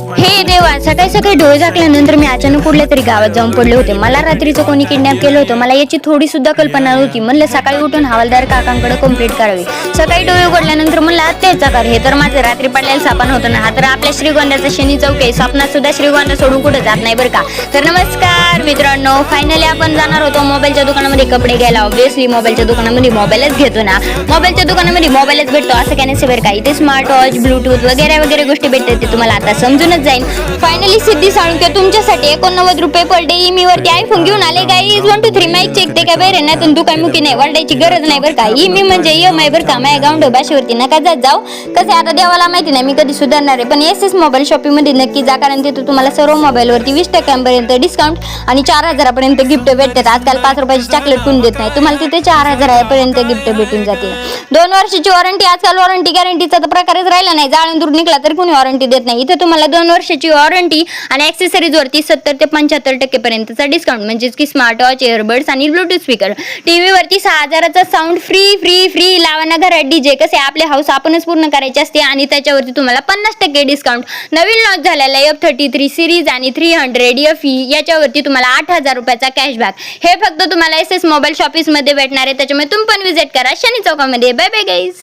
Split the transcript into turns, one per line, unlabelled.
हे देवा, सकाळी सकाळी डोळे झाकल्यानंतर मी अचानक कुठल्या तरी गावात जाऊन पडले होते. मला रात्रीचं कोणी किडनॅप केलं होतं, मला याची थोडी सुद्धा कल्पना नव्हती. म्हणलं सकाळी उठून हवालदार काकांकडे कंप्लीट करावी. सकाळी डोळे उघडल्यानंतर म्हणलं अत्याचा कर, हे तर माझं रात्री पडलेलं सापान होतं ना. हा तर आपल्या श्रीगोंद्याचा शनी चौक आहे. स्वप्नात सुद्धा श्रीगोंदा सोडून कुठं जात नाही बरं का. तर नमस्कार मित्रांनो, फायनली आपण जाणार होतो मोबाईलच्या दुकानामध्ये कपडे घ्यायला. ऑब्विसली मोबाईलच्या दुकानामध्ये मोबाईलच घेतो ना, मोबाईलच्या दुकानामध्ये मोबाईलच भेटतो असं काय नसतं बरं का. इथे स्मार्ट वॉच, ब्लूटूथ वगैरे वगैरे गोष्टी भेटतात, ते तुम्हाला आता समजूनच जाईल. फायनली सिद्धी साळुंके तुमच्यासाठी 89 रुपये पर डे ईमी वरती आयफोन घेऊन आले. Guys 1 2 3 mic check. ते काय बरं नाही, तू काय मुकी नाही वरडायची गरज नाही बरं का. ईमी म्हणजे EMI बरं का. माझ्या गावंड भाषेवरती नका जात जाऊ. कसं आता देवाला माहिती नाही मी कधी सुधारणार आहे, पण SS मोबाईल शॉपिंग मध्ये नक्की जा, कारण तिथे तुम्हाला सर्व मोबाईल वरती 20% पर्यंत डिस्काउंट आणि 4000 पर्यंत गिफ्ट भेटतात. आजकाल 5 रुपयाची चॉकलेट कोण देत नाही, तुम्हाला तिथे 4000 पर्यंत गिफ्ट भेटून जाते. 2 वर्षाची वॉरंटी. आजकाल वॉरंटी गॅरंटीचा तर प्रकारच राहिला नाही. जाळून दूर निघला तरी कोणी वॉरंटी देत नाही. इथे तुम्हाला 2 वर्षाची वॉरंटी आणि ऍक्सेसरीज वरती 70 ते 75% पर्यंतचा डिस्काउंट, म्हणजेच की स्मार्ट वॉच, इयरबड्स आणि ब्लूटूथ स्पीकर. टीव्ही वरती 6000चा साऊंड फ्री फ्री फ्री. लावा ना घरात डीजे. कसे आपले हाऊस आपणच पूर्ण करायचे असते आणि त्याच्यावरती तुम्हाला 50% डिस्काउंट. नवीन लॉन्च झालेला F33 सिरीज आणि 300 FE याच्यावरती तुम्हाला 8000 रुपयाचा कॅशबॅक. हे फक्त तुम्हाला SS मोबाईल शॉपिंग मध्ये भेटणार आहे. त्याच्यामुळे तुम्ही पण विजिट करा शनी चौकामध्ये. Bye bye guys.